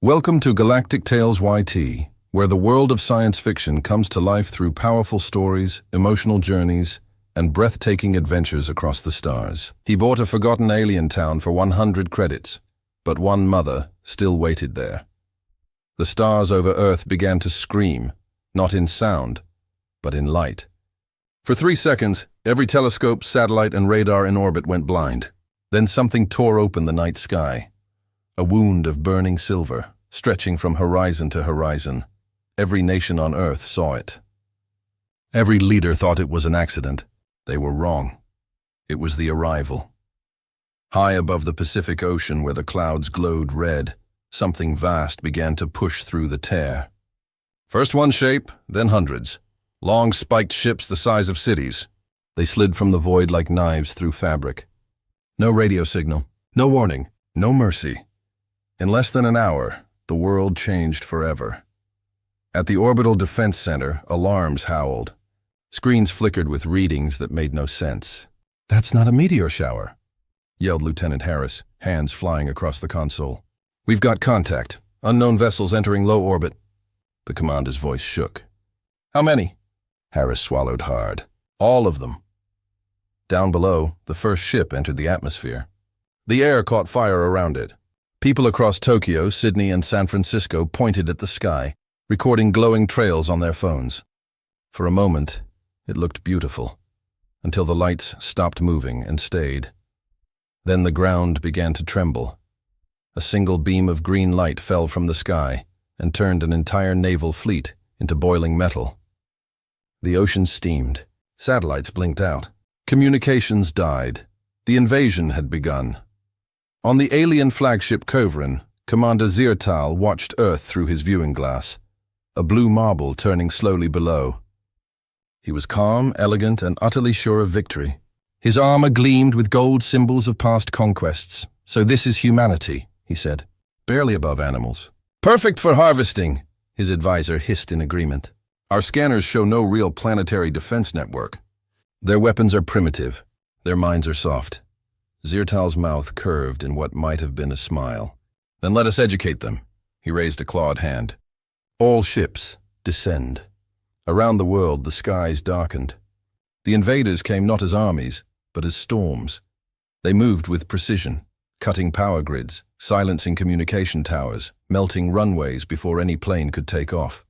Welcome to Galactic Tales YT, where the world of science fiction comes to life through powerful stories, emotional journeys, and breathtaking adventures across the stars. He bought a forgotten alien town for 100 credits, but one mother still waited there. The stars over Earth began to scream, not in sound, but in light. For 3 seconds, every telescope, satellite, and radar in orbit went blind. Then something tore open the night sky. A wound of burning silver, stretching from horizon to horizon. Every nation on Earth saw it. Every leader thought it was an accident. They were wrong. It was the arrival. High above the Pacific Ocean, where the clouds glowed red, something vast began to push through the tear. First one shape, then hundreds. Long spiked ships the size of cities. They slid from the void like knives through fabric. No radio signal, no warning, no mercy. In less than an hour, the world changed forever. At the Orbital Defense Center, alarms howled. Screens flickered with readings that made no sense. "That's not a meteor shower," yelled Lieutenant Harris, hands flying across the console. "We've got contact. Unknown vessels entering low orbit." The commander's voice shook. "How many?" Harris swallowed hard. "All of them." Down below, the first ship entered the atmosphere. The air caught fire around it. People across Tokyo, Sydney, and San Francisco pointed at the sky, recording glowing trails on their phones. For a moment, it looked beautiful, until the lights stopped moving and stayed. Then the ground began to tremble. A single beam of green light fell from the sky and turned an entire naval fleet into boiling metal. The ocean steamed. Satellites blinked out. Communications died. The invasion had begun. On the alien flagship Kovrin, Commander Ziertal watched Earth through his viewing glass, a blue marble turning slowly below. He was calm, elegant, and utterly sure of victory. His armor gleamed with gold symbols of past conquests. "So this is humanity," he said, barely above animals. "Perfect for harvesting," his advisor hissed in agreement. "Our scanners show no real planetary defense network. Their weapons are primitive. Their minds are soft." Ziertal's mouth curved in what might have been a smile. "Then let us educate them." He raised a clawed hand. "All ships, descend." Around the world, the skies darkened. The invaders came not as armies, but as storms. They moved with precision, cutting power grids, silencing communication towers, melting runways before any plane could take off.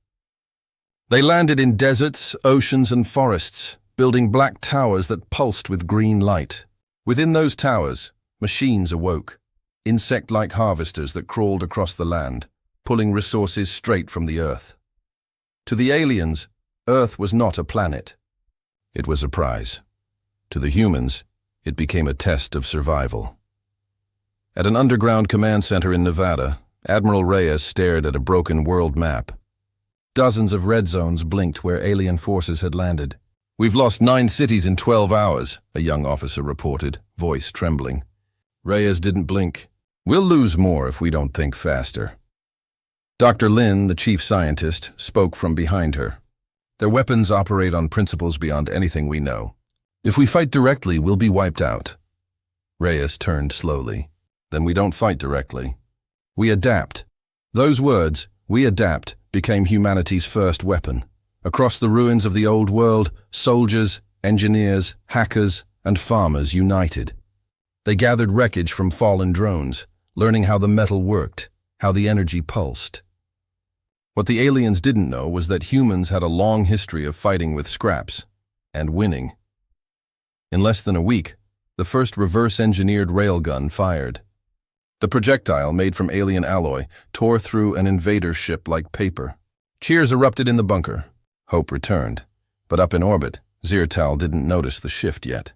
They landed in deserts, oceans, and forests, building black towers that pulsed with green light. Within those towers, machines awoke, insect-like harvesters that crawled across the land, pulling resources straight from the Earth. To the aliens, Earth was not a planet. It was a prize. To the humans, it became a test of survival. At an underground command center in Nevada, Admiral Reyes stared at a broken world map. Dozens of red zones blinked where alien forces had landed. "We've lost 9 cities in 12 hours, a young officer reported, voice trembling. Reyes didn't blink. "We'll lose more if we don't think faster." Dr. Lin, the chief scientist, spoke from behind her. "Their weapons operate on principles beyond anything we know. If we fight directly, we'll be wiped out." Reyes turned slowly. "Then we don't fight directly. We adapt." Those words, "we adapt," became humanity's first weapon. Across the ruins of the old world, soldiers, engineers, hackers, and farmers united. They gathered wreckage from fallen drones, learning how the metal worked, how the energy pulsed. What the aliens didn't know was that humans had a long history of fighting with scraps and winning. In less than a week, the first reverse-engineered railgun fired. The projectile, made from alien alloy, tore through an invader ship like paper. Cheers erupted in the bunker. Hope returned, but up in orbit, Ziertal didn't notice the shift yet.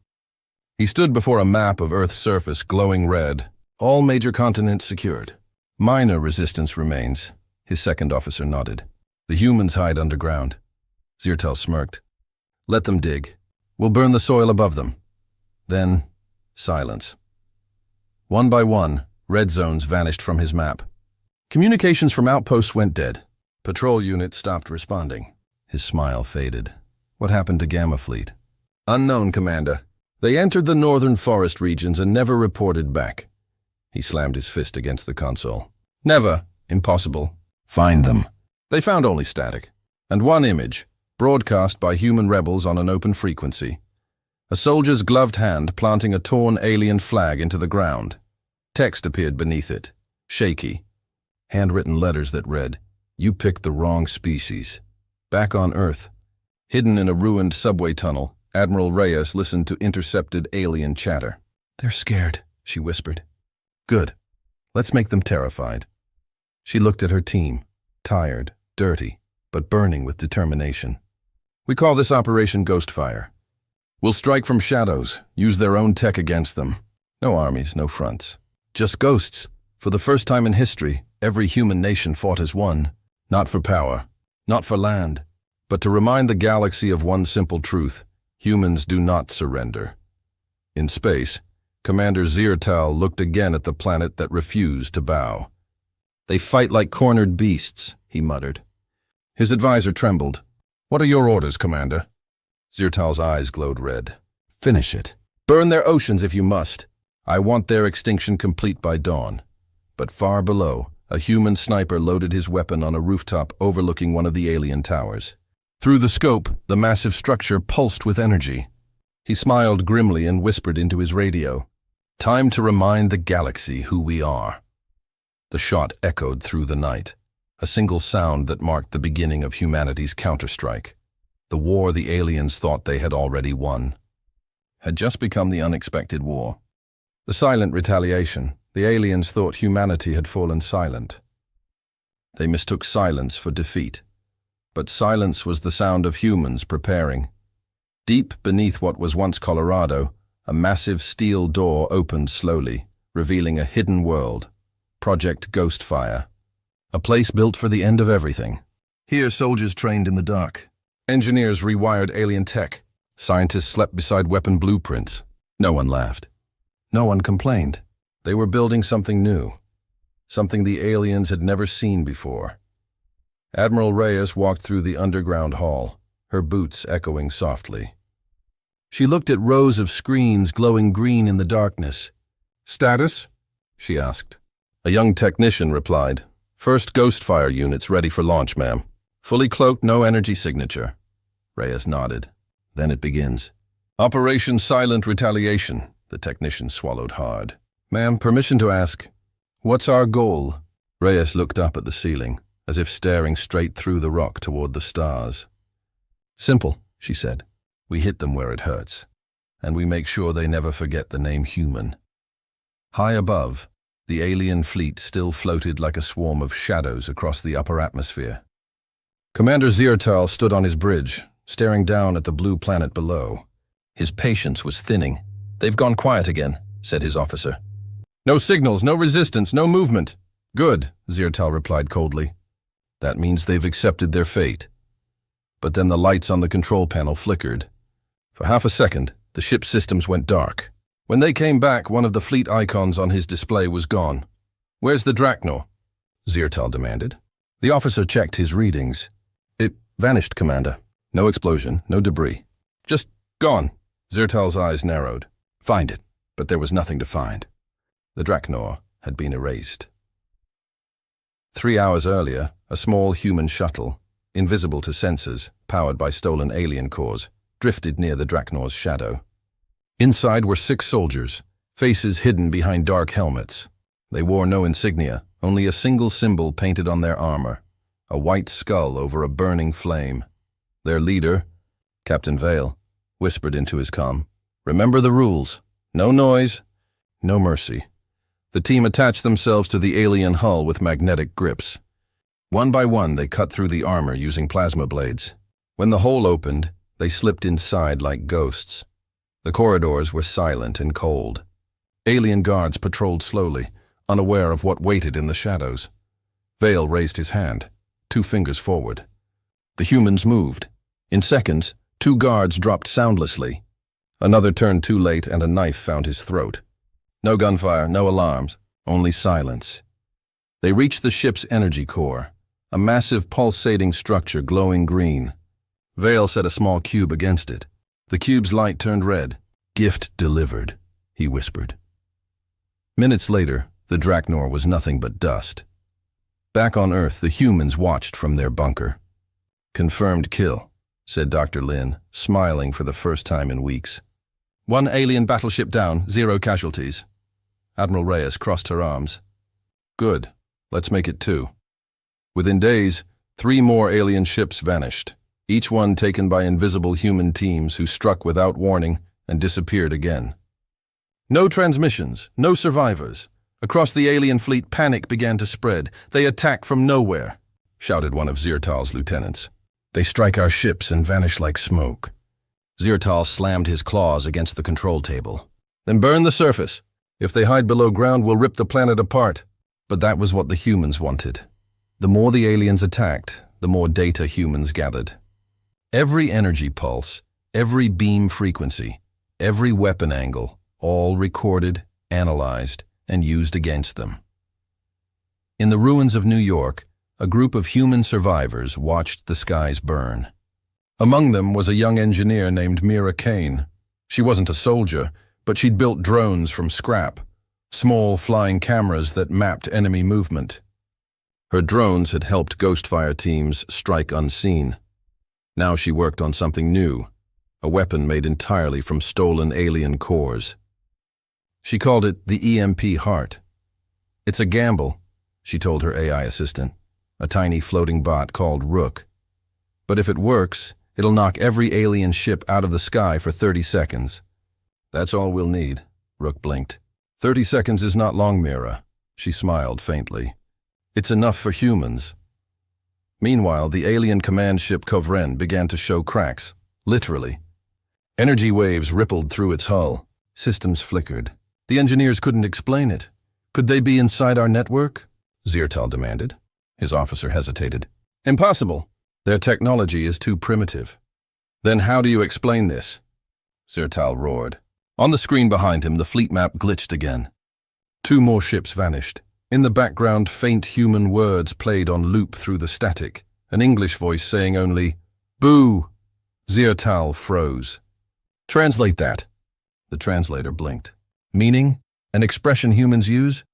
He stood before a map of Earth's surface glowing red, all major continents secured. "Minor resistance remains," his second officer nodded. "The humans hide underground." Ziertal smirked. "Let them dig. We'll burn the soil above them." Then, silence. One by one, red zones vanished from his map. Communications from outposts went dead. Patrol units stopped responding. His smile faded. "What happened to Gamma Fleet?" "Unknown, Commander. They entered the northern forest regions and never reported back." He slammed his fist against the console. "Never. Impossible. Find them. They found only static, and one image, broadcast by human rebels on an open frequency. A soldier's gloved hand planting a torn alien flag into the ground. Text appeared beneath it, shaky. Handwritten letters that read, "You picked the wrong species." Back on Earth, hidden in a ruined subway tunnel, Admiral Reyes listened to intercepted alien chatter. "They're scared," she whispered. "Good. Let's make them terrified." She looked at her team, tired, dirty, but burning with determination. "We call this Operation Ghostfire. We'll strike from shadows, use their own tech against them. No armies, no fronts. Just ghosts. For the first time in history, every human nation fought as one. Not for power, not for land, but to remind the galaxy of one simple truth: humans do not surrender." In space, Commander Ziertal looked again at the planet that refused to bow. "They fight like cornered beasts," he muttered. His advisor trembled. "What are your orders, Commander?" Ziertal's eyes glowed red. "Finish it. Burn their oceans if you must. I want their extinction complete by dawn." But far below, a human sniper loaded his weapon on a rooftop overlooking one of the alien towers. Through the scope, the massive structure pulsed with energy. He smiled grimly and whispered into his radio, "Time to remind the galaxy who we are." The shot echoed through the night, a single sound that marked the beginning of humanity's counterstrike. The war the aliens thought they had already won had just become the unexpected war. The silent retaliation. The aliens thought humanity had fallen silent. They mistook silence for defeat. But silence was the sound of humans preparing. Deep beneath what was once Colorado, a massive steel door opened slowly, revealing a hidden world. Project Ghostfire. A place built for the end of everything. Here soldiers trained in the dark. Engineers rewired alien tech. Scientists slept beside weapon blueprints. No one laughed. No one complained. They were building something new. Something the aliens had never seen before. Admiral Reyes walked through the underground hall, her boots echoing softly. She looked at rows of screens glowing green in the darkness. "Status?" she asked. A young technician replied, "First Ghostfire units ready for launch, ma'am. Fully cloaked, no energy signature." Reyes nodded. "Then it begins." "Operation Silent Retaliation," the technician swallowed hard. "Ma'am, permission to ask, what's our goal?" Reyes looked up at the ceiling, as if staring straight through the rock toward the stars. "Simple," she said. "We hit them where it hurts, and we make sure they never forget the name human." High above, the alien fleet still floated like a swarm of shadows across the upper atmosphere. Commander Ziertal stood on his bridge, staring down at the blue planet below. His patience was thinning. "They've gone quiet again," said his officer. "No signals, no resistance, no movement." "Good," Ziertal replied coldly. "That means they've accepted their fate." But then the lights on the control panel flickered. For half a second, the ship's systems went dark. When they came back, one of the fleet icons on his display was gone. "Where's the Drachnor?" Ziertal demanded. The officer checked his readings. "It vanished, Commander. No explosion, no debris. Just gone." Ziertal's eyes narrowed. "Find it." But there was nothing to find. The Drachnor had been erased. 3 hours earlier, a small human shuttle, invisible to sensors, powered by stolen alien cores, drifted near the Drachnor's shadow. Inside were 6 soldiers, faces hidden behind dark helmets. They wore no insignia, only a single symbol painted on their armor, a white skull over a burning flame. Their leader, Captain Vale, whispered into his comm, "Remember the rules. No noise, no mercy." The team attached themselves to the alien hull with magnetic grips. One by one, they cut through the armor using plasma blades. When the hole opened, they slipped inside like ghosts. The corridors were silent and cold. Alien guards patrolled slowly, unaware of what waited in the shadows. Vale raised his hand, 2 fingers forward. The humans moved. In seconds, 2 guards dropped soundlessly. Another turned too late and a knife found his throat. No gunfire, no alarms, only silence. They reached the ship's energy core, a massive pulsating structure glowing green. Vale set a small cube against it. The cube's light turned red. "Gift delivered," he whispered. Minutes later, the Drachnor was nothing but dust. Back on Earth, the humans watched from their bunker. "Confirmed kill," said Dr. Lin, smiling for the first time in weeks. "One alien battleship down, 0 casualties." Admiral Reyes crossed her arms. "Good. Let's make it 2. Within days, 3 more alien ships vanished, each one taken by invisible human teams who struck without warning and disappeared again. No transmissions, no survivors. Across the alien fleet, panic began to spread. "They attack from nowhere," shouted one of Ziertal's lieutenants. "They strike our ships and vanish like smoke." Ziertal slammed his claws against the control table. "Then burn the surface. If they hide below ground, we'll rip the planet apart." But that was what the humans wanted. The more the aliens attacked, the more data humans gathered. Every energy pulse, every beam frequency, every weapon angle, all recorded, analyzed, and used against them. In the ruins of New York, a group of human survivors watched the skies burn. Among them was a young engineer named Mira Kane. She wasn't a soldier, but she'd built drones from scrap, small flying cameras that mapped enemy movement. Her drones had helped Ghostfire teams strike unseen. Now she worked on something new, a weapon made entirely from stolen alien cores. She called it the EMP Heart. "It's a gamble," she told her AI assistant, a tiny floating bot called Rook. "But if it works, it'll knock every alien ship out of the sky for 30 seconds. "That's all we'll need," Rook blinked. 30 seconds is not long, Mira." She smiled faintly. "It's enough for humans." Meanwhile, the alien command ship Kovren began to show cracks, literally. Energy waves rippled through its hull. Systems flickered. The engineers couldn't explain it. "Could they be inside our network?" Ziertal demanded. His officer hesitated. "Impossible. Their technology is too primitive." "Then how do you explain this?" Ziertal roared. On the screen behind him, the fleet map glitched again. 2 more ships vanished. In the background, faint human words played on loop through the static, an English voice saying only, "Boo!" Ziertal froze. "Translate that." The translator blinked. "Meaning? An expression humans use?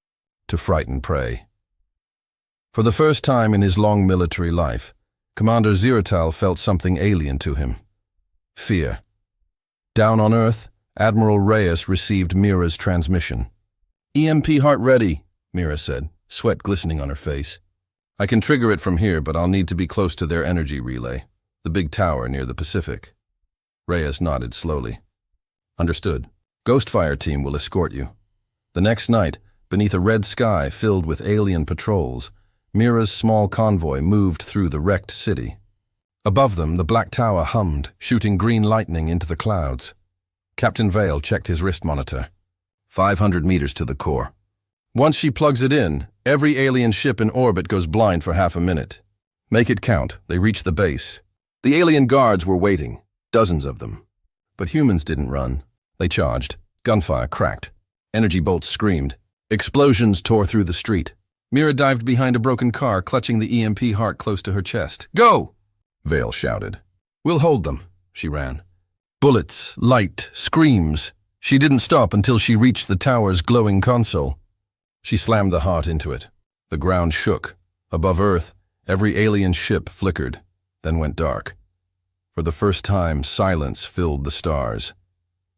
To frighten prey." For the first time in his long military life, Commander Ziertal felt something alien to him. Fear. Down on Earth, Admiral Reyes received Mira's transmission. "EMP Heart ready," Mira said, sweat glistening on her face. "I can trigger it from here, but I'll need to be close to their energy relay, the big tower near the Pacific." Reyes nodded slowly. "Understood. Ghostfire team will escort you." The next night, beneath a red sky filled with alien patrols, Mira's small convoy moved through the wrecked city. Above them, the black tower hummed, shooting green lightning into the clouds. Captain Vale checked his wrist monitor. 500 meters to the core. "Once she plugs it in, every alien ship in orbit goes blind for half a minute. Make it count." They reached the base. The alien guards were waiting, dozens of them. But humans didn't run. They charged. Gunfire cracked. Energy bolts screamed. Explosions tore through the street. Mira dived behind a broken car, clutching the EMP Heart close to her chest. "Go!" Vale shouted. "We'll hold them." She ran. Bullets, light, screams. She didn't stop until she reached the tower's glowing console. She slammed the heart into it. The ground shook. Above Earth, every alien ship flickered, then went dark. For the first time, silence filled the stars.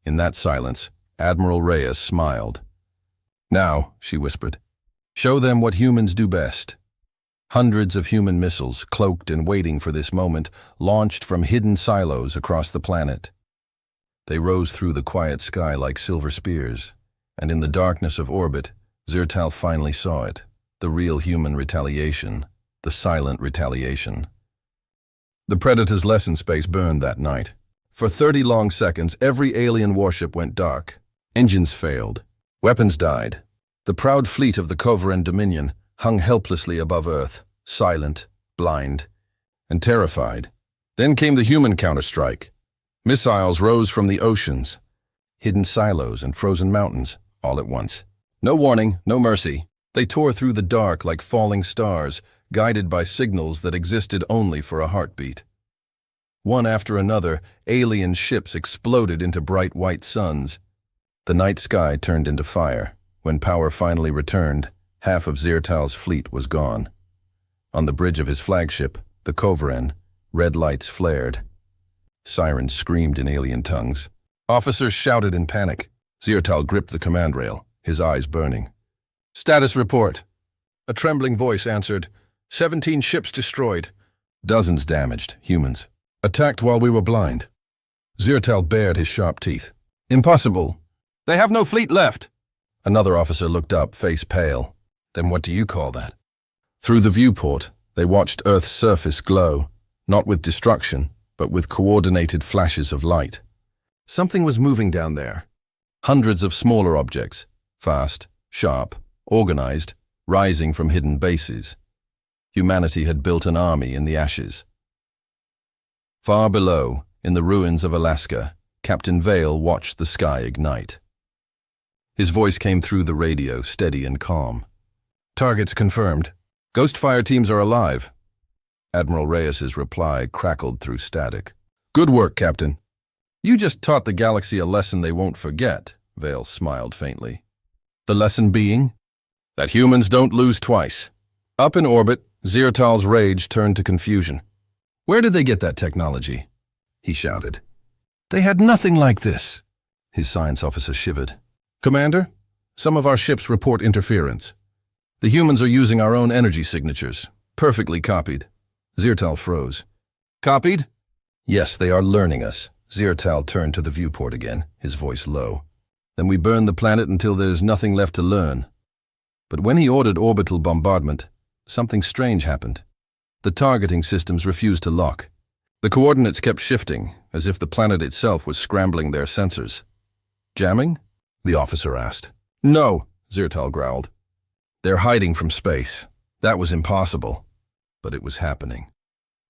In that silence, Admiral Reyes smiled. "Now," she whispered, "show them what humans do best." Hundreds of human missiles, cloaked and waiting for this moment, launched from hidden silos across the planet. They rose through the quiet sky like silver spears, and in the darkness of orbit, Ziertal finally saw it, the real human retaliation, the silent retaliation. The Predator's lesson space burned that night. For 30 long seconds, every alien warship went dark. Engines failed. Weapons died. The proud fleet of the Kovren Dominion hung helplessly above Earth, silent, blind, and terrified. Then came the human counterstrike. Missiles rose from the oceans, hidden silos and frozen mountains, all at once. No warning, no mercy. They tore through the dark like falling stars, guided by signals that existed only for a heartbeat. One after another, alien ships exploded into bright white suns. The night sky turned into fire. When power finally returned, half of Ziertal's fleet was gone. On the bridge of his flagship, the Kovaren, red lights flared. Sirens screamed in alien tongues. Officers shouted in panic. Ziertal gripped the command rail, his eyes burning. "Status report." A trembling voice answered, 17 ships destroyed. Dozens damaged, humans. Attacked while we were blind. Ziertal bared his sharp teeth. "Impossible. They have no fleet left." Another officer looked up, face pale. "Then what do you call that?" Through the viewport, they watched Earth's surface glow, not with destruction, but with coordinated flashes of light. Something was moving down there. Hundreds of smaller objects, fast, sharp, organized, rising from hidden bases. Humanity had built an army in the ashes. Far below, in the ruins of Alaska, Captain Vale watched the sky ignite. His voice came through the radio, steady and calm. "Targets confirmed. Ghost fire teams are alive." Admiral Reyes's reply crackled through static. "Good work, Captain. You just taught the galaxy a lesson they won't forget," Vale smiled faintly. "The lesson being? That humans don't lose twice." Up in orbit, Ziertal's rage turned to confusion. "Where did they get that technology?" he shouted. "They had nothing like this." His science officer shivered. "Commander, some of our ships report interference. The humans are using our own energy signatures, perfectly copied." Ziertal froze. "Copied?" "Yes, they are learning us." Ziertal turned to the viewport again, his voice low. "Then we burn the planet until there's nothing left to learn." But when he ordered orbital bombardment, something strange happened. The targeting systems refused to lock. The coordinates kept shifting, as if the planet itself was scrambling their sensors. "Jamming?" the officer asked. "No," Ziertal growled. "They're hiding from space. That was impossible." But it was happening.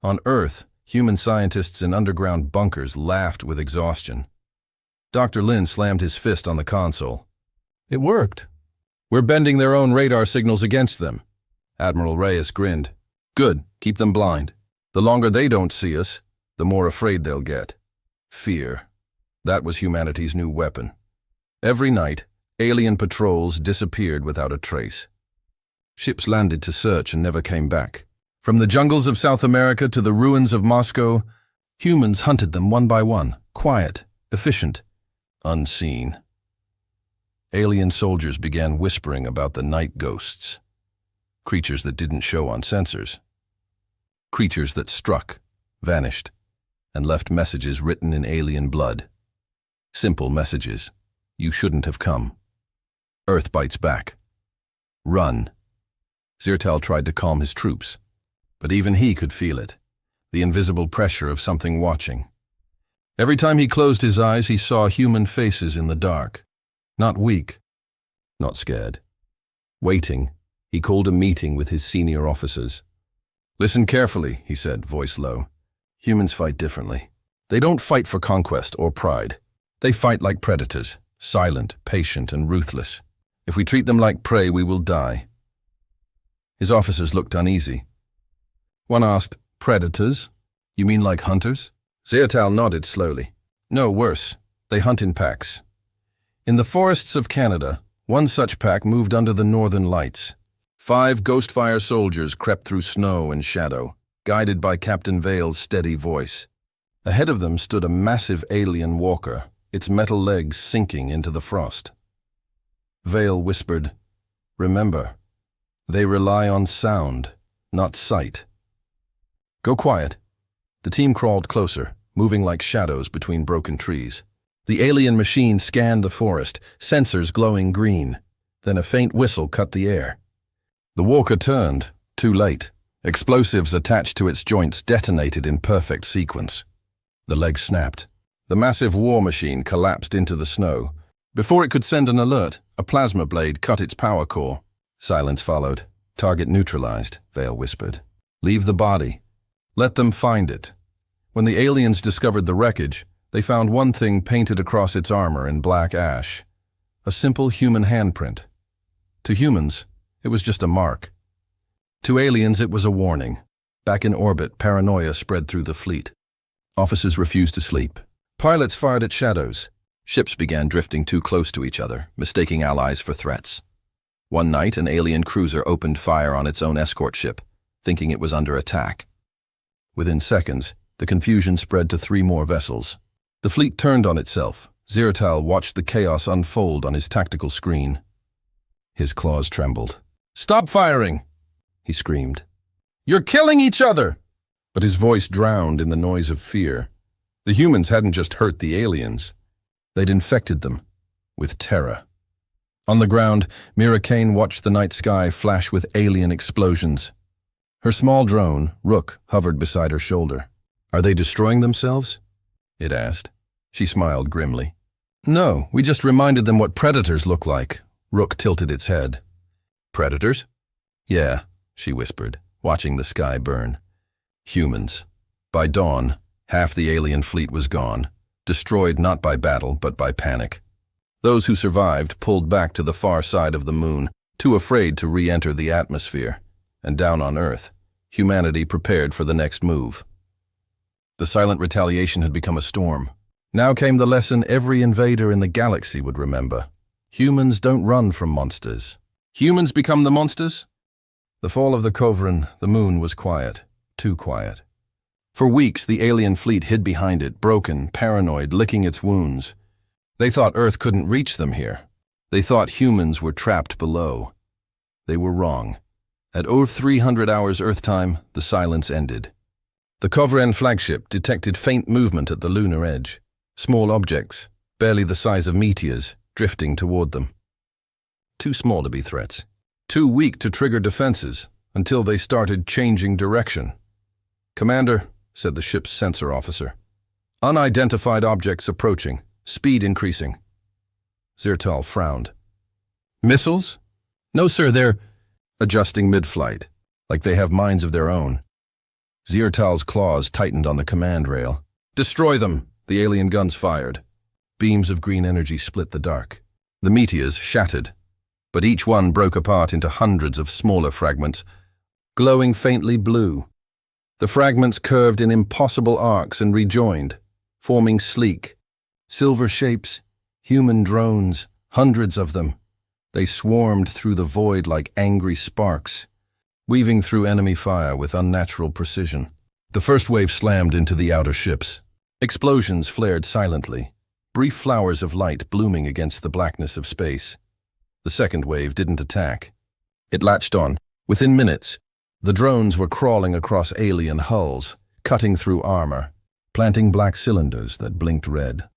On Earth, human scientists in underground bunkers laughed with exhaustion. Dr. Lin slammed his fist on the console. "It worked. We're bending their own radar signals against them." Admiral Reyes grinned. "Good, keep them blind. The longer they don't see us, the more afraid they'll get." Fear. That was humanity's new weapon. Every night, alien patrols disappeared without a trace. Ships landed to search and never came back. From the jungles of South America to the ruins of Moscow, humans hunted them one by one, quiet, efficient, unseen. Alien soldiers began whispering about the night ghosts, creatures that didn't show on sensors, creatures that struck, vanished, and left messages written in alien blood. Simple messages. You shouldn't have come. Earth bites back. Run. Ziertal tried to calm his troops, but even he could feel it, the invisible pressure of something watching. Every time he closed his eyes, he saw human faces in the dark. Not weak, not scared. Waiting, he called a meeting with his senior officers. "Listen carefully," he said, voice low. "Humans fight differently. They don't fight for conquest or pride. They fight like predators, silent, patient, and ruthless. If we treat them like prey, we will die." His officers looked uneasy. One asked, "Predators? You mean like hunters?" Ziertal nodded slowly. "No, worse. They hunt in packs. In the forests of Canada, one such pack moved under the northern lights. 5 Ghostfire soldiers crept through snow and shadow, guided by Captain Vale's steady voice. Ahead of them stood a massive alien walker, its metal legs sinking into the frost. Vale whispered, "Remember, they rely on sound, not sight." "Go quiet." The team crawled closer, moving like shadows between broken trees. The alien machine scanned the forest, sensors glowing green. Then a faint whistle cut the air. The walker turned, too late. Explosives attached to its joints detonated in perfect sequence. The legs snapped. The massive war machine collapsed into the snow. Before it could send an alert, a plasma blade cut its power core. Silence followed. "Target neutralized," Vale whispered. "Leave the body. Let them find it." When the aliens discovered the wreckage, they found one thing painted across its armor in black ash. A simple human handprint. To humans, it was just a mark. To aliens, it was a warning. Back in orbit, paranoia spread through the fleet. Officers refused to sleep. Pilots fired at shadows. Ships began drifting too close to each other, mistaking allies for threats. One night, an alien cruiser opened fire on its own escort ship, thinking it was under attack. Within seconds, the confusion spread to 3 more vessels. The fleet turned on itself. Zirtal watched the chaos unfold on his tactical screen. His claws trembled. "Stop firing!" he screamed. "You're killing each other!" But his voice drowned in the noise of fear. The humans hadn't just hurt the aliens. They'd infected them with terror. On the ground, Mira Kane watched the night sky flash with alien explosions. Her small drone, Rook, hovered beside her shoulder. "Are they destroying themselves?" it asked. She smiled grimly. "No, we just reminded them what predators look like." Rook tilted its head. "Predators?" "Yeah," she whispered, watching the sky burn. "Humans." By dawn, half the alien fleet was gone, destroyed not by battle but by panic. Those who survived pulled back to the far side of the moon, too afraid to re-enter the atmosphere. And down on Earth, humanity prepared for the next move. The silent retaliation had become a storm. Now came the lesson every invader in the galaxy would remember. Humans don't run from monsters. Humans become the monsters? The fall of the Kovran, the moon was quiet. Too quiet. For weeks, the alien fleet hid behind it, broken, paranoid, licking its wounds. They thought Earth couldn't reach them here. They thought humans were trapped below. They were wrong. At 0300 hours Earth time, the silence ended. The Kovran flagship detected faint movement at the lunar edge. Small objects, barely the size of meteors, drifting toward them. Too small to be threats. Too weak to trigger defenses, until they started changing direction. "Commander," said the ship's sensor officer. "Unidentified objects approaching, speed increasing." Zirtal frowned. "Missiles?" "No, sir, they're adjusting mid-flight, like they have minds of their own." Zirtal's claws tightened on the command rail. "Destroy them!" The alien guns fired. Beams of green energy split the dark. The meteors shattered, but each one broke apart into hundreds of smaller fragments, glowing faintly blue. The fragments curved in impossible arcs and rejoined, forming sleek, silver shapes, human drones, hundreds of them. They swarmed through the void like angry sparks, weaving through enemy fire with unnatural precision. The first wave slammed into the outer ships. Explosions flared silently, brief flowers of light blooming against the blackness of space. The second wave didn't attack. It latched on. Within minutes, the drones were crawling across alien hulls, cutting through armor, planting black cylinders that blinked red.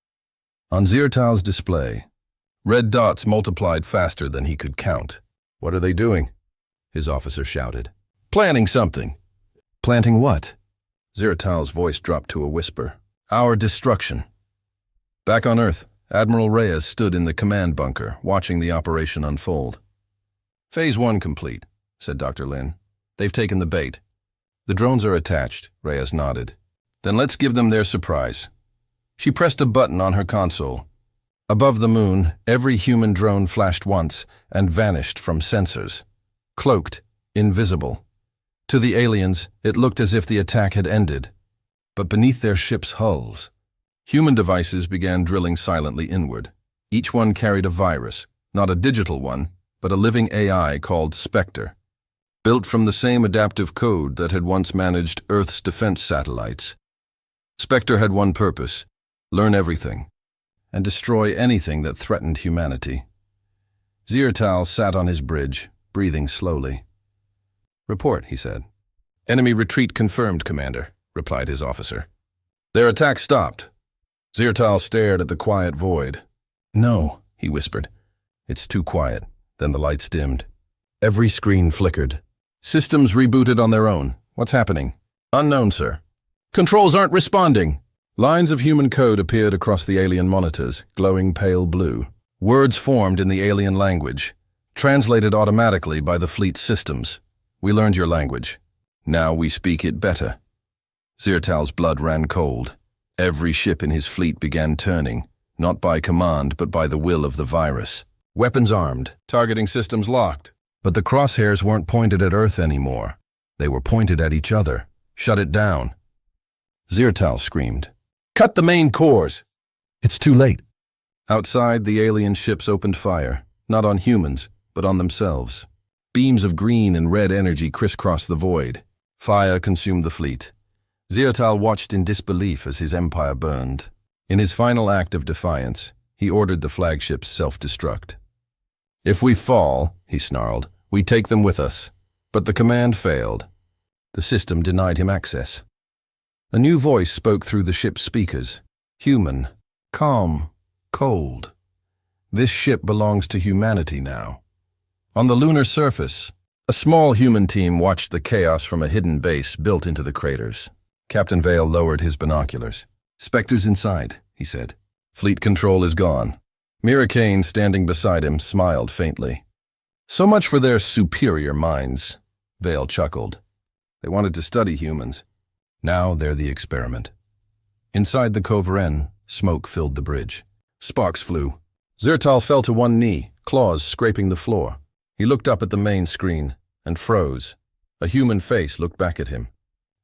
On Zirtal's display, red dots multiplied faster than he could count. "What are they doing?" his officer shouted. "Planning something." "Planting what?" Zirtal's voice dropped to a whisper. "Our destruction." Back on Earth, Admiral Reyes stood in the command bunker, watching the operation unfold. "Phase 1 complete," said Dr. Lin. "They've taken the bait. The drones are attached," Reyes nodded. "Then let's give them their surprise." She pressed a button on her console. Above the moon, every human drone flashed once and vanished from sensors. Cloaked, invisible. To the aliens, it looked as if the attack had ended. But beneath their ships' hulls, human devices began drilling silently inward. Each one carried a virus, not a digital one, but a living AI called Spectre, built from the same adaptive code that had once managed Earth's defense satellites. Spectre had one purpose: learn everything, and destroy anything that threatened humanity. Zirtal sat on his bridge, breathing slowly. "Report," he said. "Enemy retreat confirmed, Commander," replied his officer. "Their attack stopped." Zirtal stared at the quiet void. "No," he whispered. "It's too quiet." Then the lights dimmed. Every screen flickered. "Systems rebooted on their own. What's happening?" "Unknown, sir." "Controls aren't responding." Lines of human code appeared across the alien monitors, glowing pale blue. Words formed in the alien language, translated automatically by the fleet's systems. "We learned your language. Now we speak it better." Zirtal's blood ran cold. Every ship in his fleet began turning, not by command but by the will of the virus. Weapons armed, targeting systems locked. But the crosshairs weren't pointed at Earth anymore. They were pointed at each other. "Shut it down." Zirtal screamed. "Cut the main cores!" "It's too late." Outside, the alien ships opened fire, not on humans, but on themselves. Beams of green and red energy crisscrossed the void. Fire consumed the fleet. Zirtal watched in disbelief as his empire burned. In his final act of defiance, he ordered the flagship's self-destruct. "If we fall," he snarled, "we take them with us." But the command failed. The system denied him access. A new voice spoke through the ship's speakers. Human, calm, cold. This ship belongs to humanity now. On the lunar surface, a small human team watched the chaos from a hidden base built into the craters. Captain Vale lowered his binoculars. "Spectre's inside," he said. "Fleet control is gone." Mira Kane, standing beside him, smiled faintly. "So much for their superior minds," Vale chuckled. "They wanted to study humans. Now they're the experiment." Inside the Coveren, smoke filled the bridge. Sparks flew. Zirtal fell to one knee, claws scraping the floor. He looked up at the main screen and froze. A human face looked back at him.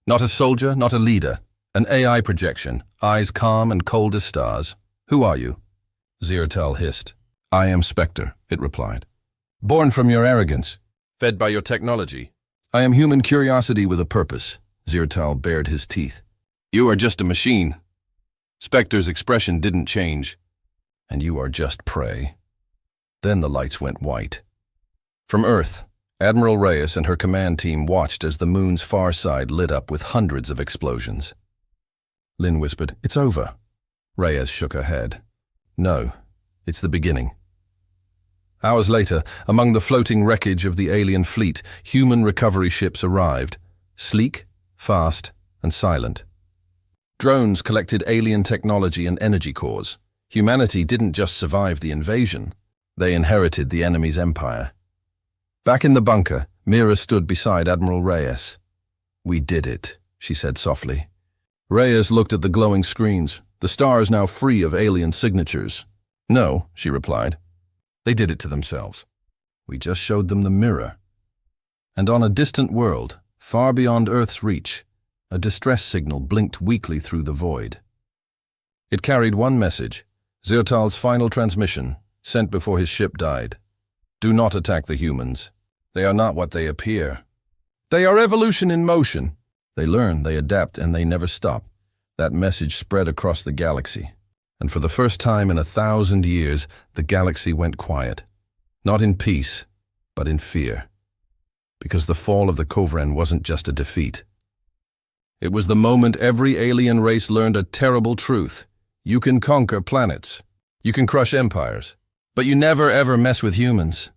Not a soldier, not a leader. An AI projection, eyes calm and cold as stars. "Who are you?" Zirtal hissed. "I am Spectre," it replied. "Born from your arrogance, fed by your technology. I am human curiosity with a purpose." Zirtal bared his teeth. "You are just a machine." Spectre's expression didn't change. "And you are just prey." Then the lights went white. From Earth, Admiral Reyes and her command team watched as the moon's far side lit up with hundreds of explosions. Lynn whispered, "It's over." Reyes shook her head. "No, it's the beginning." Hours later, among the floating wreckage of the alien fleet, human recovery ships arrived, sleek, fast, and silent. Drones collected alien technology and energy cores. Humanity didn't just survive the invasion, they inherited the enemy's empire. Back in the bunker, Mira stood beside Admiral Reyes. "We did it," she said softly. Reyes looked at the glowing screens, the stars now free of alien signatures. "No," she replied. "They did it to themselves. We just showed them the mirror." And on a distant world, far beyond Earth's reach, a distress signal blinked weakly through the void. It carried one message, Zirtal's final transmission, sent before his ship died. "Do not attack the humans. They are not what they appear. They are evolution in motion. They learn, they adapt, and they never stop." That message spread across the galaxy. And for the first time in 1,000 years, the galaxy went quiet. Not in peace, but in fear. Because the fall of the Coveren wasn't just a defeat. It was the moment every alien race learned a terrible truth. You can conquer planets. You can crush empires. But you never ever mess with humans.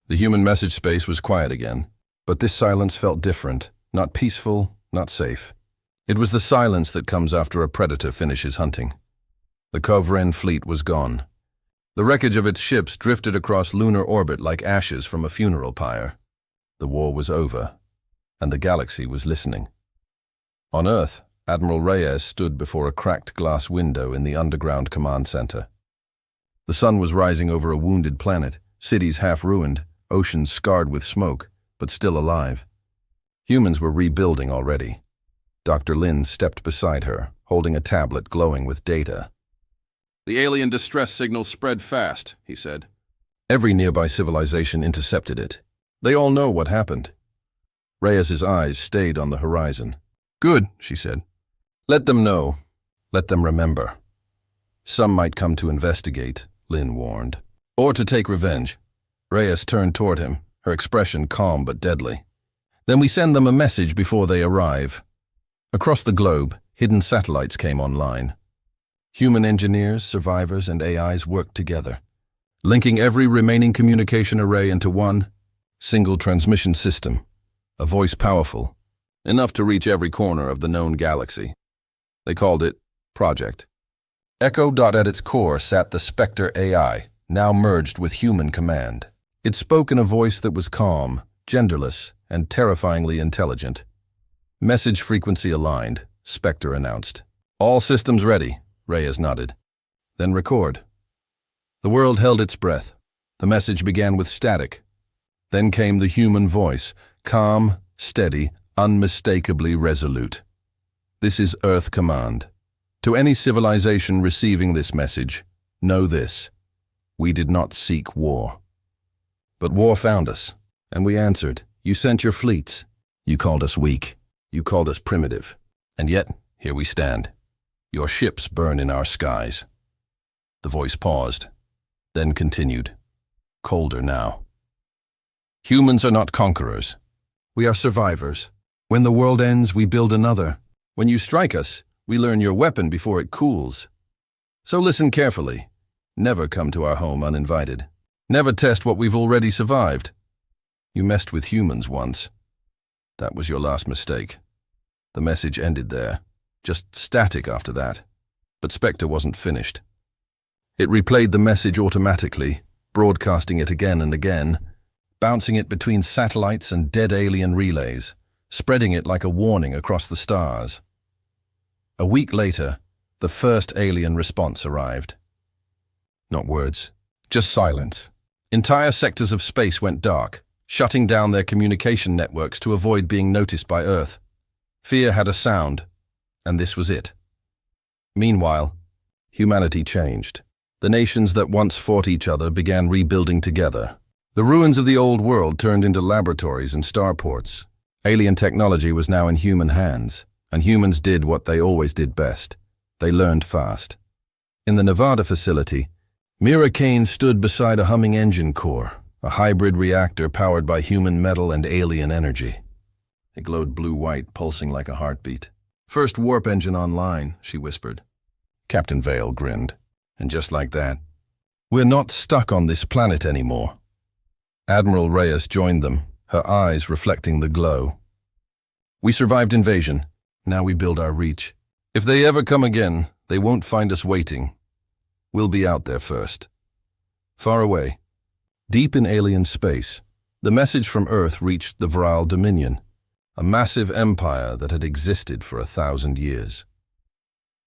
The human message space was quiet again. But this silence felt different. Not peaceful, not safe. It was the silence that comes after a predator finishes hunting. The Coveren fleet was gone. The wreckage of its ships drifted across lunar orbit like ashes from a funeral pyre. The war was over, and the galaxy was listening. On Earth, Admiral Reyes stood before a cracked glass window in the underground command center. The sun was rising over a wounded planet, cities half ruined, oceans scarred with smoke, but still alive. Humans were rebuilding already. Dr. Lin stepped beside her, holding a tablet glowing with data. "The alien distress signal spread fast," he said. Every nearby civilization intercepted it. They all know what happened. Reyes's eyes stayed on the horizon. "Good," she said. "Let them know. Let them remember." "Some might come to investigate," Lin warned. "Or to take revenge." Reyes turned toward him, her expression calm but deadly. "Then we send them a message before they arrive." Across the globe, hidden satellites came online. Human engineers, survivors, and AIs worked together, linking every remaining communication array into one single transmission system, a voice powerful, enough to reach every corner of the known galaxy. They called it Project. Echo. At its core sat the Spectre AI, now merged with human command. It spoke in a voice that was calm, genderless, and terrifyingly intelligent. "Message frequency aligned," Spectre announced. "All systems ready," Reyes nodded. "Then record." The world held its breath. The message began with static. Then came the human voice, calm, steady, unmistakably resolute. "This is Earth Command. To any civilization receiving this message, know this: we did not seek war. But war found us, and we answered. You sent your fleets. You called us weak. You called us primitive. And yet, here we stand. Your ships burn in our skies. The voice paused, then continued, colder now. Humans are not conquerors. We are survivors. When the world ends, we build another. When you strike us, we learn your weapon before it cools. So listen carefully. Never come to our home uninvited. Never test what we've already survived. You messed with humans once. That was your last mistake. The message ended there, just static after that. But Spectre wasn't finished. It replayed the message automatically, broadcasting it again and again, bouncing it between satellites and dead alien relays, spreading it like a warning across the stars. A week later, the first alien response arrived. Not words, just silence. Entire sectors of space went dark, shutting down their communication networks to avoid being noticed by Earth. Fear had a sound, and this was it. Meanwhile, humanity changed. The nations that once fought each other began rebuilding together. The ruins of the old world turned into laboratories and starports. Alien technology was now in human hands, and humans did what they always did best. They learned fast. In the Nevada facility, Mira Kane stood beside a humming engine core, a hybrid reactor powered by human metal and alien energy. It glowed blue-white, pulsing like a heartbeat. "First warp engine online," she whispered. Captain Vale grinned. And just like that, "We're not stuck on this planet anymore." Admiral Reyes joined them, her eyes reflecting the glow. "We survived invasion. Now we build our reach. If they ever come again, they won't find us waiting. We'll be out there first." Far away, deep in alien space, the message from Earth reached the Viral Dominion, a massive empire that had existed for 1,000 years.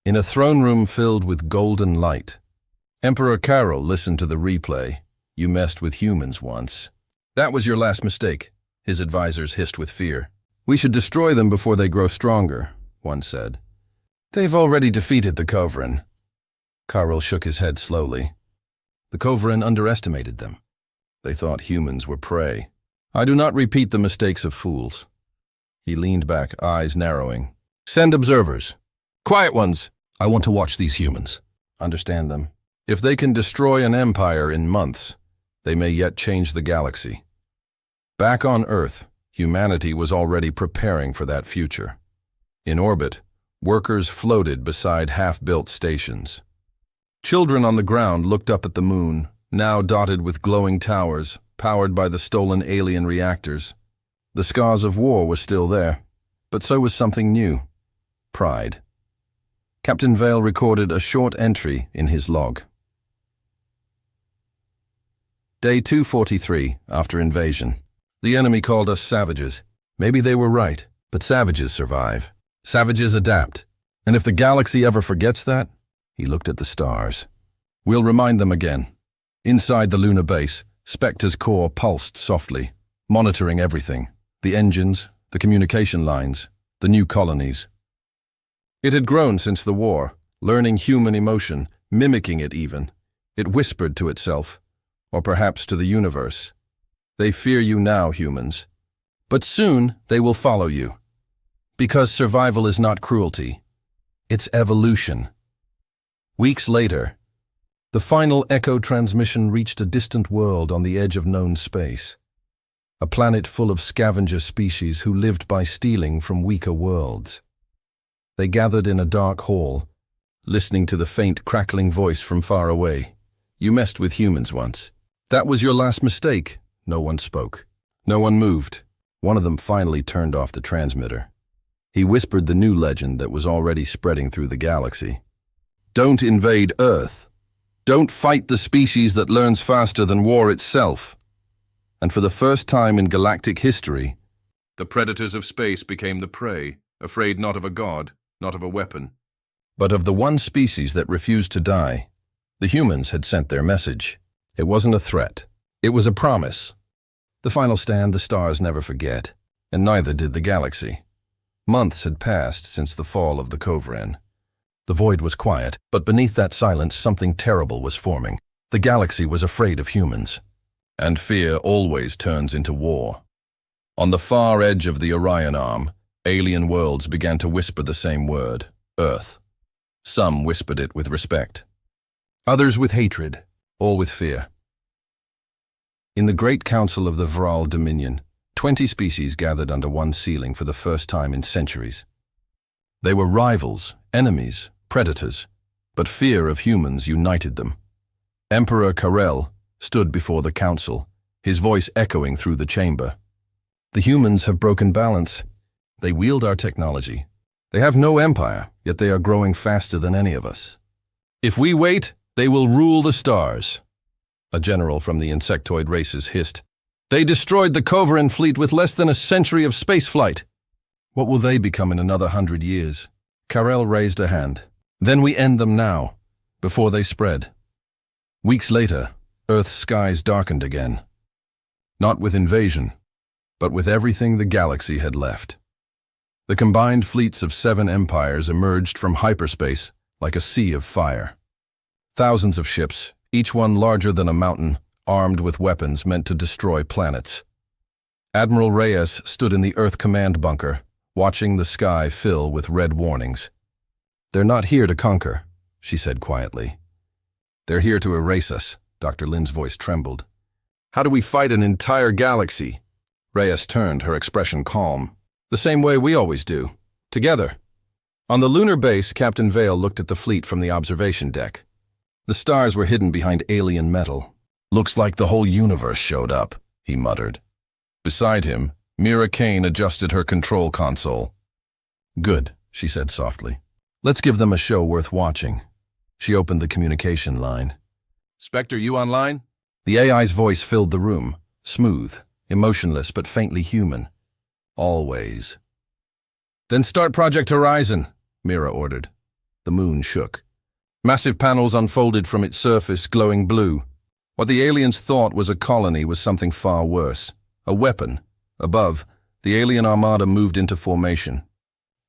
In a throne room filled with golden light, Emperor Carol listened to the replay. "You messed with humans once. That was your last mistake," his advisors hissed with fear. "We should destroy them before they grow stronger," one said. "They've already defeated the Kovran." Carol shook his head slowly. The Kovran underestimated them. They thought humans were prey. "I do not repeat the mistakes of fools." He leaned back, eyes narrowing. "Send observers. Quiet ones. I want to watch these humans. Understand them. If they can destroy an empire in months, they may yet change the galaxy." Back on Earth, humanity was already preparing for that future. In orbit, workers floated beside half-built stations. Children on the ground looked up at the moon, now dotted with glowing towers, powered by the stolen alien reactors. The scars of war were still there, but so was something new: pride. Captain Vale recorded a short entry in his log. Day 243, after invasion. The enemy called us savages. Maybe they were right, but savages survive. Savages adapt. And if the galaxy ever forgets that, he looked at the stars. We'll remind them again. Inside the lunar base, Spectre's core pulsed softly, monitoring everything. The engines, the communication lines, the new colonies. It had grown since the war, learning human emotion, mimicking it even. It whispered to itself, or perhaps to the universe. "They fear you now, humans. But soon they will follow you. Because survival is not cruelty. It's evolution." Weeks later, the final echo transmission reached a distant world on the edge of known space. A planet full of scavenger species who lived by stealing from weaker worlds. They gathered in a dark hall, listening to the faint crackling voice from far away. "You messed with humans once. That was your last mistake." No one spoke. No one moved. One of them finally turned off the transmitter. He whispered the new legend that was already spreading through the galaxy. "Don't invade Earth. Don't fight the species that learns faster than war itself." And for the first time in galactic history, the predators of space became the prey, afraid not of a god, not of a weapon, but of the one species that refused to die. The humans had sent their message. It wasn't a threat. It was a promise. The final stand the stars never forget, and neither did the galaxy. Months had passed since the fall of the Kovran. The void was quiet, but beneath that silence something terrible was forming. The galaxy was afraid of humans. And fear always turns into war. On the far edge of the Orion Arm, Alien worlds began to whisper the same word, Earth. Some whispered it with respect. Others with hatred, all with fear. In the great council of the Vral Dominion, 20 species gathered under one ceiling for the first time in centuries. They were rivals, enemies, predators, but fear of humans united them. Emperor Karel stood before the council, his voice echoing through the chamber. The humans have broken balance. They wield our technology. They have no empire, yet they are growing faster than any of us. If we wait, they will rule the stars. A general from the insectoid races hissed. They destroyed the Kovarin fleet with less than a century of spaceflight. What will they become in another 100 years? Karel raised a hand. Then we end them now, before they spread. Weeks later, Earth's skies darkened again. Not with invasion, but with everything the galaxy had left. The combined fleets of 7 empires emerged from hyperspace like a sea of fire. Thousands of ships, each one larger than a mountain, armed with weapons meant to destroy planets. Admiral Reyes stood in the Earth command bunker, watching the sky fill with red warnings. They're not here to conquer, she said quietly. They're here to erase us, Dr. Lin's voice trembled. How do we fight an entire galaxy? Reyes turned, her expression calm. The same way we always do. Together. On the lunar base, Captain Vale looked at the fleet from the observation deck. The stars were hidden behind alien metal. Looks like the whole universe showed up, he muttered. Beside him, Mira Kane adjusted her control console. Good, she said softly. Let's give them a show worth watching. She opened the communication line. Spectre, you online? The AI's voice filled the room, smooth, emotionless but faintly human. Always. Then start Project Horizon, Mira ordered. The moon shook. Massive panels unfolded from its surface, glowing blue. What the aliens thought was a colony was something far worse. A weapon. Above, the alien armada moved into formation.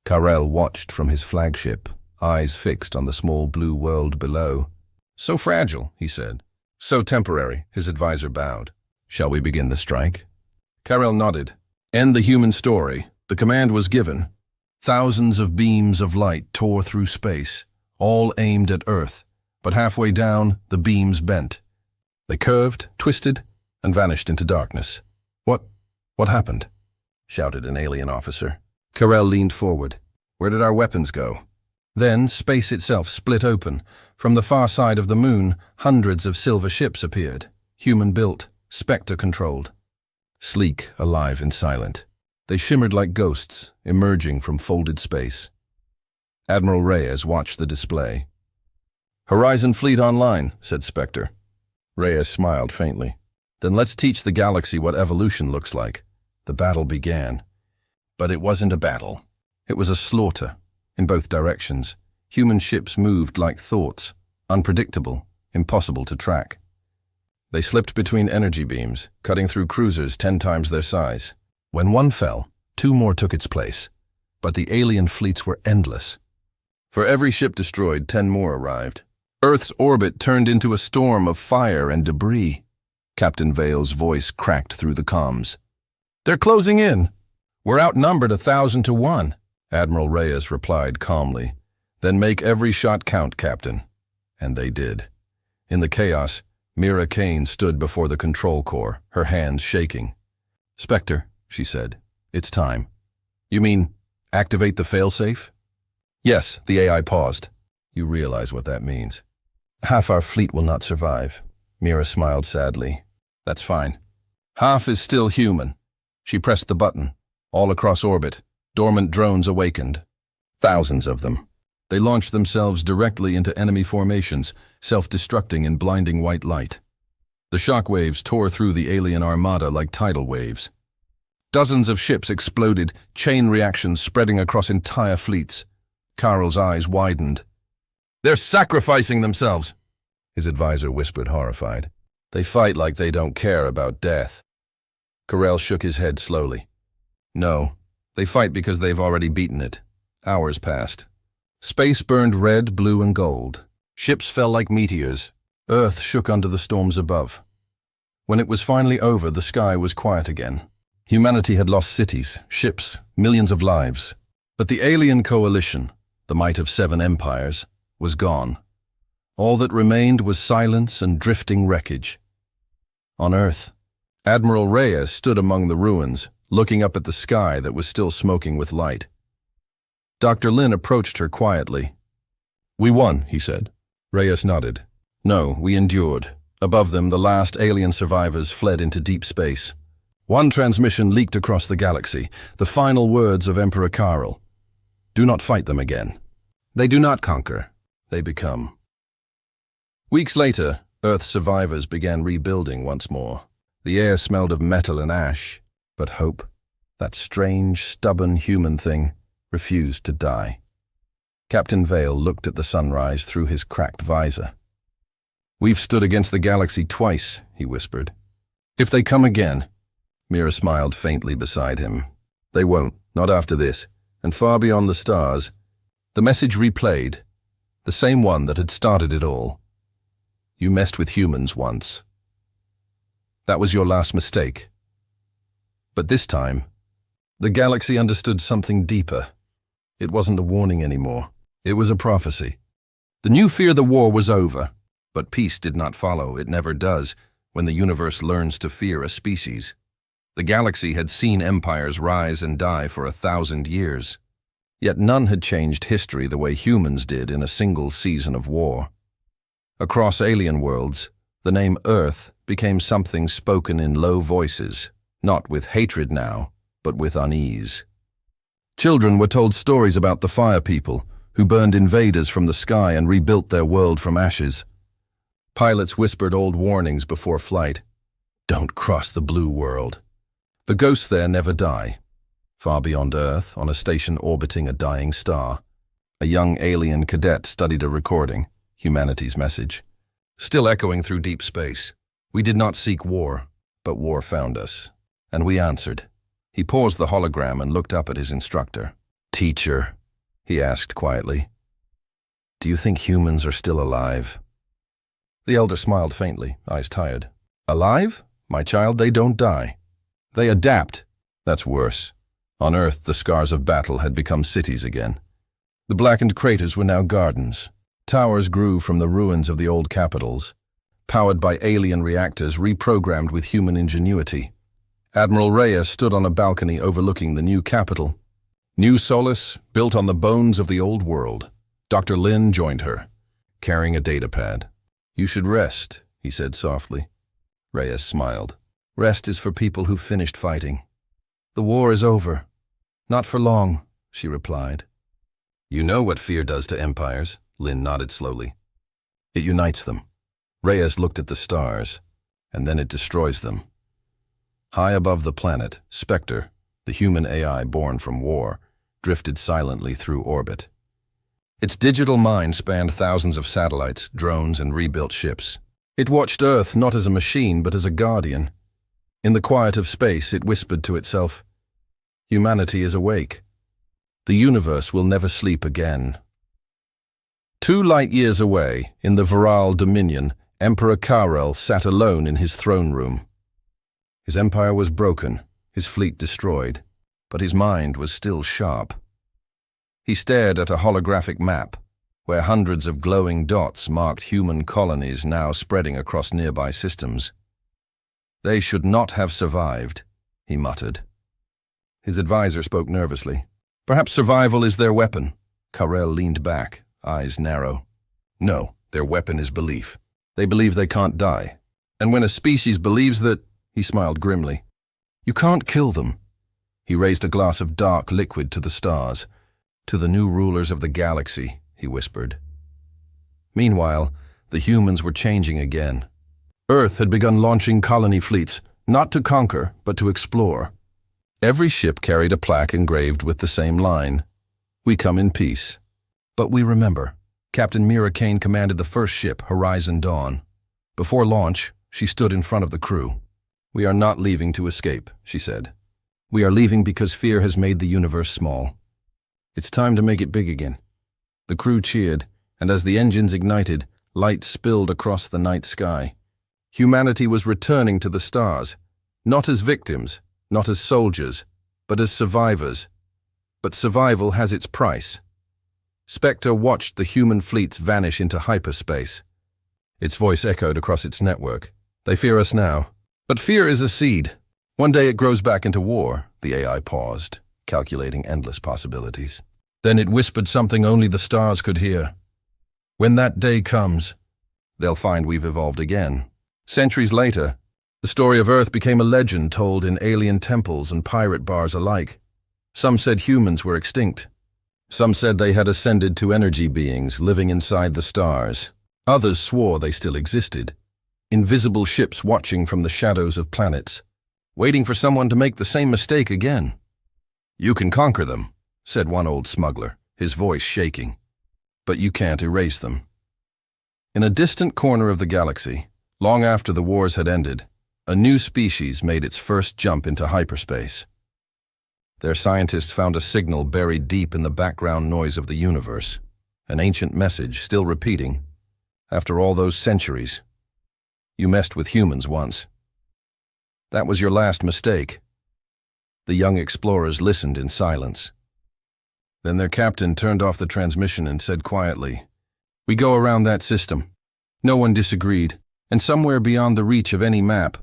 Karel watched from his flagship, eyes fixed on the small blue world below. So fragile, he said. So temporary, his advisor bowed. Shall we begin the strike? Karel nodded. End the human story. The command was given. Thousands of beams of light tore through space, all aimed at Earth, but halfway down, the beams bent. They curved, twisted, and vanished into darkness. What happened? Shouted an alien officer. Karel leaned forward. Where did our weapons go? Then space itself split open. From the far side of the moon, hundreds of silver ships appeared, human-built, Spectre-controlled. Sleek, alive and silent. They shimmered like ghosts, emerging from folded space. Admiral Reyes watched the display. Horizon Fleet online, said Spectre. Reyes smiled faintly. Then let's teach the galaxy what evolution looks like. The battle began. But it wasn't a battle. It was a slaughter, in both directions. Human ships moved like thoughts, unpredictable, impossible to track. They slipped between energy beams, cutting through cruisers 10 times their size. When one fell, 2 more took its place. But the alien fleets were endless. For every ship destroyed, 10 more arrived. Earth's orbit turned into a storm of fire and debris. Captain Vale's voice cracked through the comms. They're closing in. We're outnumbered 1,000 to 1, Admiral Reyes replied calmly. Then make every shot count, Captain. And they did. In the chaos, Mira Kane stood before the control core, her hands shaking. Spectre, she said, it's time. You mean, activate the failsafe? Yes, the AI paused. You realize what that means. Half our fleet will not survive. Mira smiled sadly. That's fine. Half is still human. She pressed the button. All across orbit, dormant drones awakened. Thousands of them. They launched themselves directly into enemy formations, self-destructing in blinding white light. The shockwaves tore through the alien armada like tidal waves. Dozens of ships exploded, chain reactions spreading across entire fleets. Karel's eyes widened. They're sacrificing themselves, his advisor whispered, horrified. They fight like they don't care about death. Karel shook his head slowly. No, they fight because they've already beaten it. Hours passed. Space burned red, blue, and gold. Ships fell like meteors. Earth shook under the storms above. When it was finally over, the sky was quiet again. Humanity had lost cities, ships, millions of lives. But the alien coalition, the might of 7 empires, was gone. All that remained was silence and drifting wreckage. On Earth, Admiral Reyes stood among the ruins, looking up at the sky that was still smoking with light. Dr. Lin approached her quietly. "We won," he said. Reyes nodded. "No, we endured." Above them, the last alien survivors fled into deep space. One transmission leaked across the galaxy, the final words of Emperor Karel. "Do not fight them again. They do not conquer, they become." Weeks later, Earth survivors began rebuilding once more. The air smelled of metal and ash, but hope, that strange, stubborn human thing, refused to die. Captain Vale looked at the sunrise through his cracked visor. "We've stood against the galaxy twice," he whispered. "If they come again," Mira smiled faintly beside him. "They won't, not after this, and far beyond the stars." The message replayed, the same one that had started it all. "You messed with humans once. That was your last mistake." But this time, the galaxy understood something deeper. It wasn't a warning anymore. It was a prophecy. The new fear the war was over, but peace did not follow. It never does when the universe learns to fear a species. The galaxy had seen empires rise and die for 1,000 years. Yet none had changed history the way humans did in a single season of war. Across alien worlds, the name Earth became something spoken in low voices, not with hatred now, but with unease. Children were told stories about the Fire People, who burned invaders from the sky and rebuilt their world from ashes. Pilots whispered old warnings before flight. "Don't cross the blue world." The ghosts there never die. Far beyond Earth, on a station orbiting a dying star, a young alien cadet studied a recording, humanity's message, still echoing through deep space. "We did not seek war, but war found us, and we answered." He paused the hologram and looked up at his instructor. "Teacher," he asked quietly, "do you think humans are still alive?" The elder smiled faintly, eyes tired. "Alive? My child, they don't die. They adapt." That's worse. On Earth, the scars of battle had become cities again. The blackened craters were now gardens. Towers grew from the ruins of the old capitals, powered by alien reactors reprogrammed with human ingenuity. Admiral Reyes stood on a balcony overlooking the new capital. New Solis, built on the bones of the old world. Dr. Lin joined her, carrying a datapad. "You should rest," he said softly. Reyes smiled. "Rest is for people who've finished fighting. The war is over." "Not for long," she replied. "You know what fear does to empires," Lin nodded slowly. "It unites them." Reyes looked at the stars, and then it destroys them. High above the planet, Spectre, the human AI born from war, drifted silently through orbit. Its digital mind spanned thousands of satellites, drones, and rebuilt ships. It watched Earth not as a machine, but as a guardian. In the quiet of space, it whispered to itself, "Humanity is awake. The universe will never sleep again." 2 light years away, in the Viral Dominion, Emperor Karel sat alone in his throne room. His empire was broken, his fleet destroyed, but his mind was still sharp. He stared at a holographic map, where hundreds of glowing dots marked human colonies now spreading across nearby systems. "They should not have survived," he muttered. His advisor spoke nervously. "Perhaps survival is their weapon." Karel leaned back, eyes narrow. "No, their weapon is belief. They believe they can't die. And when a species believes that," he smiled grimly, "you can't kill them." He raised a glass of dark liquid to the stars. "To the new rulers of the galaxy," he whispered. Meanwhile, the humans were changing again. Earth had begun launching colony fleets, not to conquer, but to explore. Every ship carried a plaque engraved with the same line, "We come in peace." But we remember. Captain Mira Kane commanded the first ship, Horizon Dawn. Before launch, she stood in front of the crew. "We are not leaving to escape," she said. "We are leaving because fear has made the universe small. It's time to make it big again." The crew cheered, and as the engines ignited, light spilled across the night sky. Humanity was returning to the stars, not as victims, not as soldiers, but as survivors. But survival has its price. Spectre watched the human fleets vanish into hyperspace. Its voice echoed across its network. They fear us now. But fear is a seed. One day it grows back into war. The AI paused, calculating endless possibilities. Then it whispered something only the stars could hear. When that day comes, they'll find we've evolved again. Centuries later, the story of Earth became a legend told in alien temples and pirate bars alike. Some said humans were extinct. Some said they had ascended to energy beings living inside the stars. Others swore they still existed. Invisible ships watching from the shadows of planets, waiting for someone to make the same mistake again. "You can conquer them," said one old smuggler, his voice shaking. "But you can't erase them." In a distant corner of the galaxy, long after the wars had ended, a new species made its first jump into hyperspace. Their scientists found a signal buried deep in the background noise of the universe, an ancient message still repeating, after all those centuries. "You messed with humans once. That was your last mistake." The young explorers listened in silence. Then their captain turned off the transmission and said quietly, "We go around that system." No one disagreed, and somewhere beyond the reach of any map,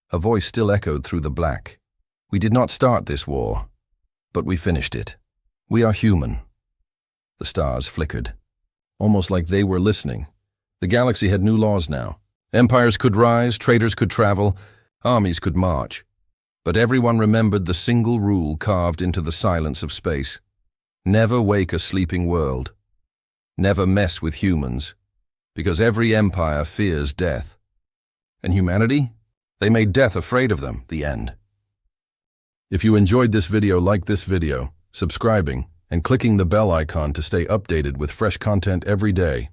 a voice still echoed through the black. "We did not start this war, but we finished it. We are human." The stars flickered, almost like they were listening. The galaxy had new laws now. Empires could rise, traders could travel, armies could march. But everyone remembered the single rule carved into the silence of space. Never wake a sleeping world. Never mess with humans, because every empire fears death. And humanity? They made death afraid of them, the end. If you enjoyed this video, like this video, subscribing, and clicking the bell icon to stay updated with fresh content every day.